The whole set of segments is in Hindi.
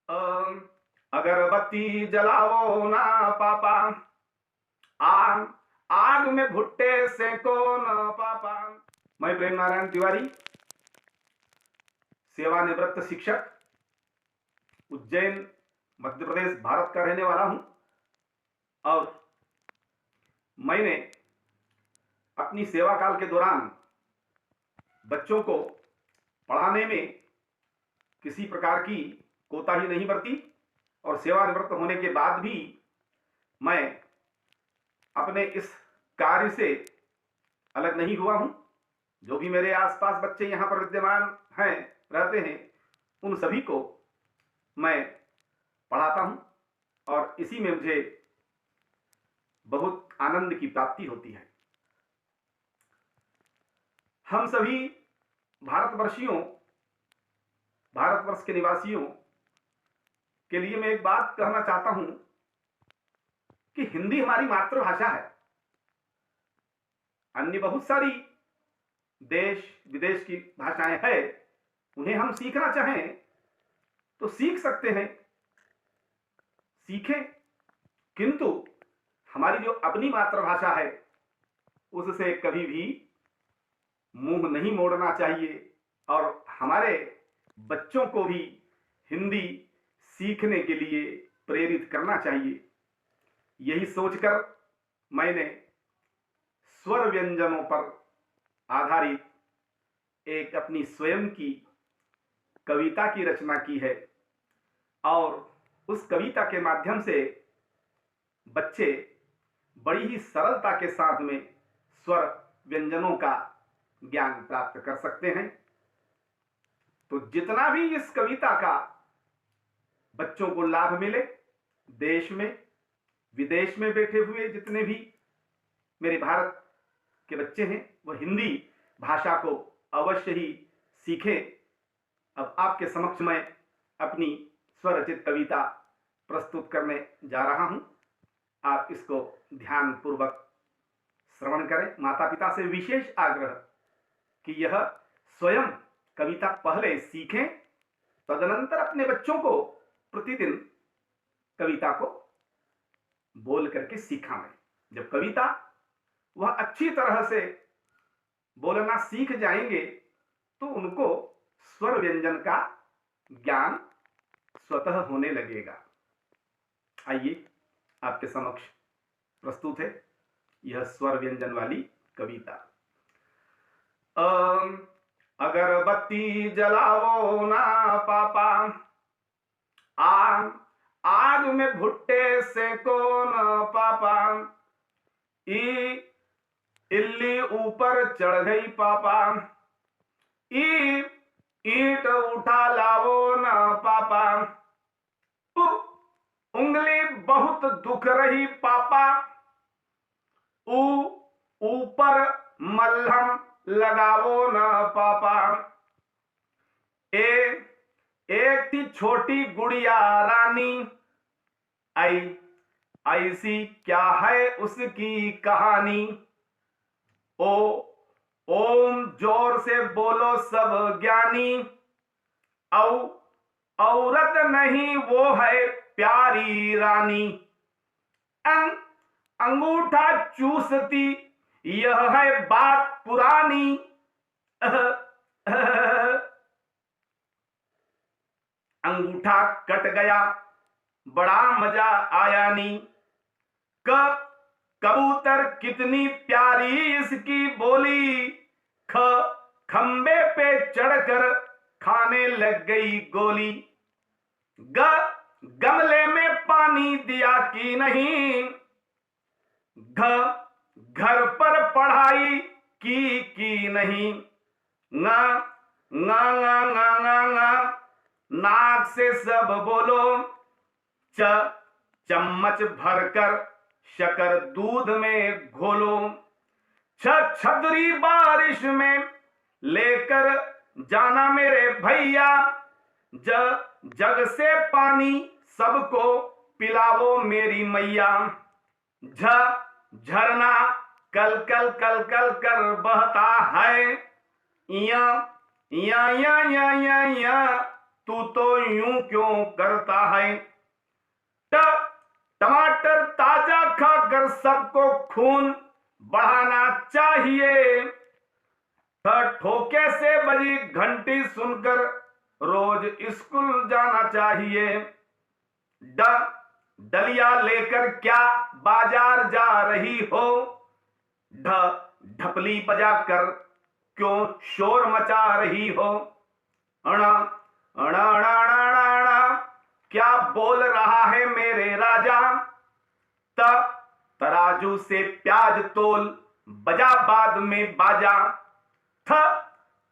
अम, अगरबत्ती जलाओ ना पापा, आग आग में भुट्टे सेको ना पापा। मैं प्रेम नारायण तिवारी, सेवानिवृत्त शिक्षक, उज्जैन मध्य प्रदेश भारत का रहने वाला हूं। और मैंने अपनी सेवा काल के दौरान बच्चों को पढ़ाने में किसी प्रकार की कोताही नहीं बरती और सेवानिवृत्त होने के बाद भी मैं अपने इस कार्य से अलग नहीं हुआ हूं। जो भी मेरे आसपास बच्चे यहां पर विद्यमान हैं, रहते हैं, उन सभी को मैं पढ़ाता हूं और इसी में मुझे बहुत आनंद की प्राप्ति होती है। हम सभी भारतवर्षियों, भारतवर्ष के निवासियों के लिए मैं एक बात कहना चाहता हूं कि हिंदी हमारी मातृभाषा है। अन्य बहुत सारी देश विदेश की भाषाएं हैं, उन्हें हम सीखना चाहें तो सीख सकते हैं, सीखें, किंतु हमारी जो अपनी मातृभाषा है उससे कभी भी मुंह नहीं मोड़ना चाहिए और हमारे बच्चों को भी हिंदी सीखने के लिए प्रेरित करना चाहिए। यही सोचकर मैंने स्वर व्यंजनों पर आधारित एक अपनी स्वयं की कविता की रचना की है और उस कविता के माध्यम से बच्चे बड़ी ही सरलता के साथ में स्वर व्यंजनों का ज्ञान प्राप्त कर सकते हैं। तो जितना भी इस कविता का बच्चों को लाभ मिले, देश में विदेश में बैठे हुए जितने भी मेरे भारत के बच्चे हैं वह हिंदी भाषा को अवश्य ही सीखें। अब आपके समक्ष मैं अपनी स्वरचित कविता प्रस्तुत करने जा रहा हूं। आप इसको ध्यान पूर्वक श्रवण करें। माता पिता से विशेष आग्रह कि यह स्वयं कविता पहले सीखें, तदनंतर अपने बच्चों को प्रतिदिन कविता को बोल करके सिखाएं। जब कविता वह अच्छी तरह से बोलना सीख जाएंगे तो उनको स्वर व्यंजन का ज्ञान स्वतः होने लगेगा। आइए आपके समक्ष प्रस्तुत है यह स्वर व्यंजन वाली कविता। अगरबत्ती जलाओ ना पापा, आग आग में भुट्टे सेको ना पापा। इल्ली ऊपर चढ़ गई पापा, ईंट उठा लाओ ना पापा। उंगली बहुत दुख रही पापा, ऊपर मल्हम लगाओ ना पापा। एक थी छोटी गुड़िया रानी, ऐसी क्या है उसकी कहानी। ओम जोर से बोलो सब ज्ञानी, औरत नहीं वो है प्यारी रानी। अंगूठा चूसती यह है बात पुरानी। अंगूठा कट गया बड़ा मजा आया नी। कबूतर कितनी प्यारी इसकी बोली, खंबे पे चढ़कर खाने लग गई गोली। गमले में पानी दिया कि नहीं, घर पर पढ़ाई की नहीं। ना ना ना ना ना ना, नाक से सब बोलो। चम्मच भरकर शकर दूध में घोलो। छतरी बारिश में लेकर जाना मेरे भैया। जग से पानी सबको पिलाओ मेरी मैया। झरना कल कल कल कल कर बहता है। या या या या या या तू तो यूं क्यों करता है। टमाटर ताजा खाकर सबको खून बढ़ाना चाहिए। ठोके से बजी घंटी सुनकर रोज स्कूल जाना चाहिए। डलिया लेकर क्या बाजार जा रही हो। ढपली बजाकर क्यों शोर मचा रही हो। अणा अणा अणा अणा अणा क्या बोल रहा है मेरे राजा। त तराजू से प्याज तोल बजा बाद में बाजा। थ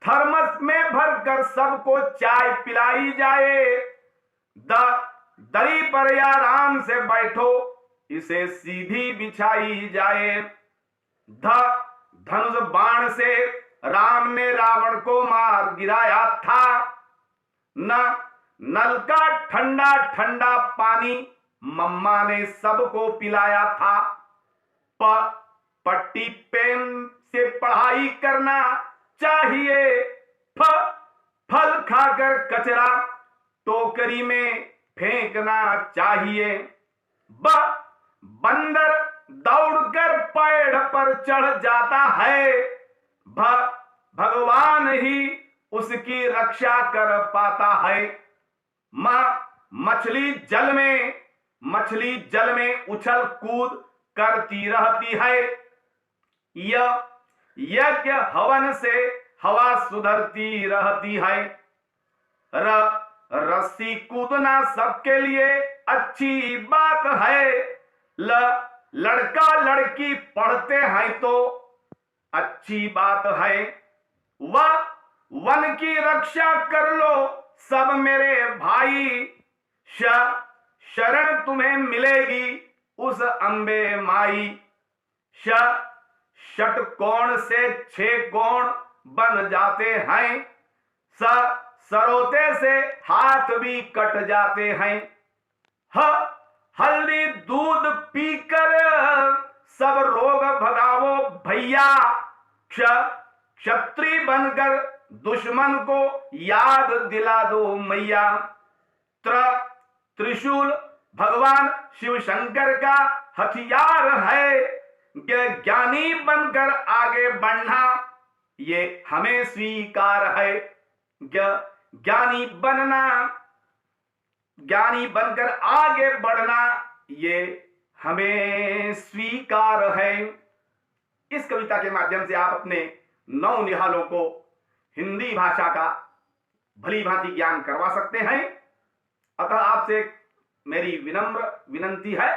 थर्मस में भरकर सबको चाय पिलाई जाए। द दरी पर या आराम से बैठो इसे सीधी बिछाई जाए। धनुष बाण से राम ने रावण को मार गिराया था। न नल का ठंडा ठंडा पानी मम्मा ने सबको पिलाया था। पट्टी पेन से पढ़ाई करना चाहिए। फल खाकर कचरा टोकरी में फेंकना चाहिए। बंदर दौड़कर पेड़ पर चढ़ जाता है। भगवान ही उसकी रक्षा कर पाता है। मछली जल में उछल कूद करती रहती है। यज्ञ हवन से हवा सुधरती रहती है। रस्सी कूदना सबके लिए अच्छी बात है। लड़का लड़की पढ़ते हैं तो अच्छी बात है। वन की रक्षा कर लो सब मेरे भाई। शरण तुम्हें मिलेगी उस अंबे माई। षटकोण से 6 कोण बन जाते हैं। सरोते से हाथ भी कट जाते हैं। हल्दी दूध पीकर सब रोग भगावो भैया। क्षत्रिय बनकर दुश्मन को याद दिला दो मैया। त्रिशूल भगवान शिव शंकर का हथियार है। ज्ञानी बनकर आगे बढ़ना ये हमें स्वीकार है। ज्ञानी बनकर आगे बढ़ना ये हमें स्वीकार है। इस कविता के माध्यम से आप अपने नौनिहालों को हिंदी भाषा का भली भांति ज्ञान करवा सकते हैं। अतः आपसे मेरी विनम्र विनंती है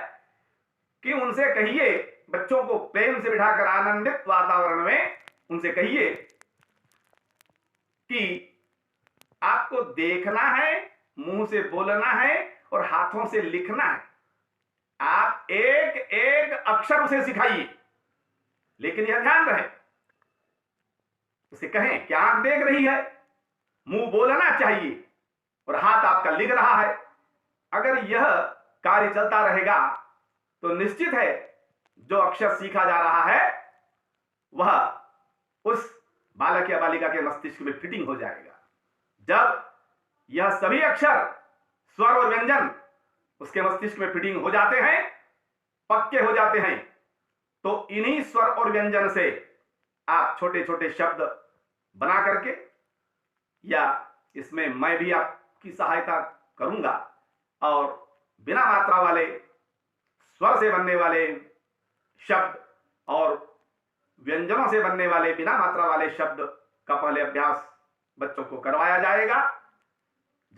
कि उनसे कहिए, बच्चों को प्रेम से बिठाकर आनंदित वातावरण में उनसे कहिए कि आपको देखना है, मुंह से बोलना है और हाथों से लिखना है। आप एक एक अक्षर उसे सिखाइए, लेकिन यह ध्यान रहे, उसे कहें कि आंख देख रही है, मुंह बोलना चाहिए और हाथ आपका लिख रहा है। अगर यह कार्य चलता रहेगा तो निश्चित है जो अक्षर सीखा जा रहा है वह उस बालक या बालिका के मस्तिष्क में फिटिंग हो जाएगा। जब यह सभी अक्षर, स्वर और व्यंजन उसके मस्तिष्क में फिटिंग हो जाते हैं, पक्के हो जाते हैं, तो इन्हीं स्वर और व्यंजन से आप छोटे छोटे शब्द बना करके, या इसमें मैं भी आपकी सहायता करूंगा, और बिना मात्रा वाले स्वर से बनने वाले शब्द और व्यंजनों से बनने वाले बिना मात्रा वाले शब्द का पहले अभ्यास बच्चों को करवाया जाएगा।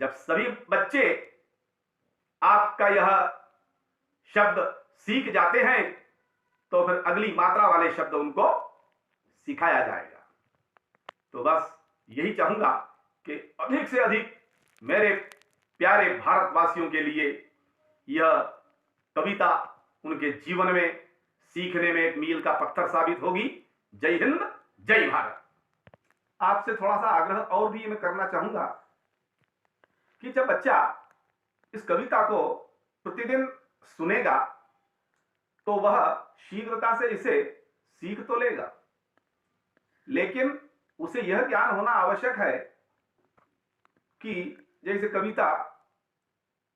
जब सभी बच्चे आपका यह शब्द सीख जाते हैं तो फिर अगली मात्रा वाले शब्द उनको सिखाया जाएगा। तो बस यही चाहूंगा कि अधिक से अधिक मेरे प्यारे भारतवासियों के लिए यह कविता उनके जीवन में सीखने में एक मील का पत्थर साबित होगी। जय हिंद, जय भारत। आपसे थोड़ा सा आग्रह और भी मैं करना चाहूंगा कि जब बच्चा इस कविता को प्रतिदिन सुनेगा तो वह शीघ्रता से इसे सीख तो लेगा, लेकिन उसे यह ज्ञान होना आवश्यक है कि जैसे कविता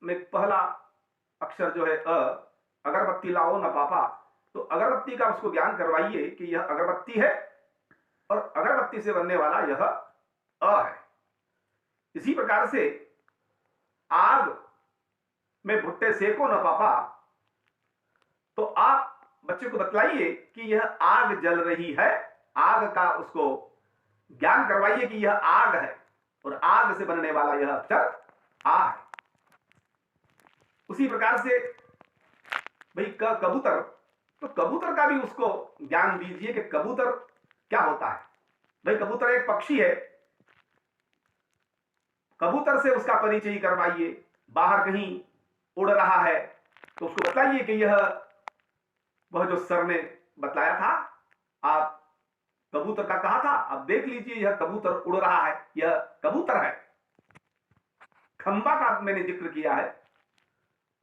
में पहला अक्षर जो है अ, अगरबत्ती लाओ न पापा, तो अगरबत्ती का उसको ज्ञान करवाइए कि यह अगरबत्ती है और अगरबत्ती से बनने वाला यह अ है। इसी प्रकार से आग में भुट्टे सेको न पापा, तो आप बच्चे को बतलाइए कि यह आग जल रही है, आग का उसको ज्ञान करवाइए कि यह आग है और आग से बनने वाला यह अक्षर आ है। उसी प्रकार से भाई कबूतर, तो कबूतर का भी उसको ज्ञान दीजिए कि कबूतर क्या होता है। भाई कबूतर एक पक्षी है, कबूतर से उसका परिचय करवाइए। बाहर कहीं उड़ रहा है तो उसको बताइए कि यह वह जो सर ने बतलाया था, आप कबूतर का कहा था, आप देख लीजिए यह कबूतर उड़ रहा है, यह कबूतर है। खंबा का मैंने जिक्र किया है,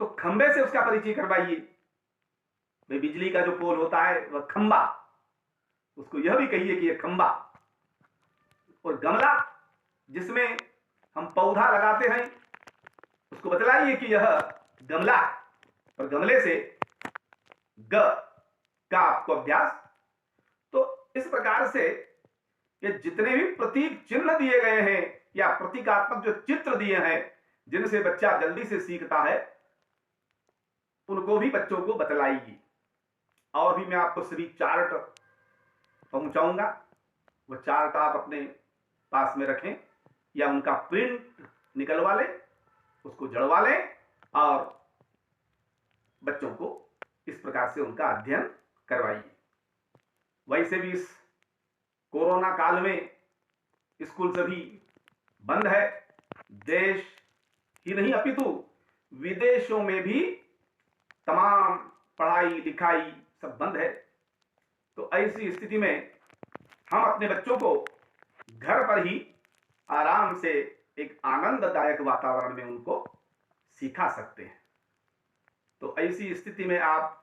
तो खंबे से उसका परिचय करवाइए। भाई बिजली का जो पोल होता है वह खंबा, उसको यह भी कहिए कि यह खंबा। और गमला जिसमें हम पौधा लगाते हैं, उसको बतलाइए कि यह गमला है और गमले से ग का आपको अभ्यास। तो इस प्रकार से ये जितने भी प्रतीक चिन्ह दिए गए हैं या प्रतीकात्मक जो चित्र दिए हैं जिनसे बच्चा जल्दी से सीखता है, उनको भी बच्चों को बतलाइए। और भी मैं आपको सभी चार्ट पहुंचाऊंगा, वो चार्ट आप अपने पास में रखें या उनका प्रिंट निकलवा लें, उसको जड़वा लें और बच्चों को इस प्रकार से उनका अध्ययन करवाइए। वैसे भी इस कोरोना काल में स्कूल सभी बंद है, देश ही नहीं अपितु विदेशों में भी तमाम पढ़ाई लिखाई सब बंद है। तो ऐसी स्थिति में हम अपने बच्चों को घर पर ही आराम से एक आनंददायक वातावरण में उनको सिखा सकते हैं। तो ऐसी स्थिति में आप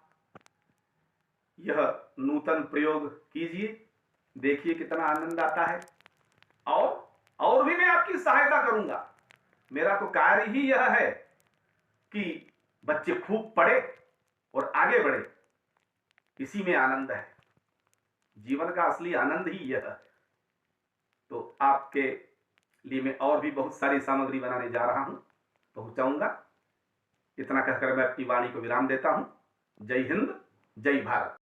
यह नूतन प्रयोग कीजिए, देखिए कितना आनंद आता है। और भी मैं आपकी सहायता करूंगा। मेरा तो कार्य ही यह है कि बच्चे खूब पढ़े और आगे बढ़े, इसी में आनंद है। जीवन का असली आनंद ही यह है। तो आपके लिए मैं और भी बहुत सारी सामग्री बनाने जा रहा हूं, पहुंचाऊंगा। इतना कहकर मैं अपनी वाणी को विराम देता हूं। जय हिंद, जय भारत।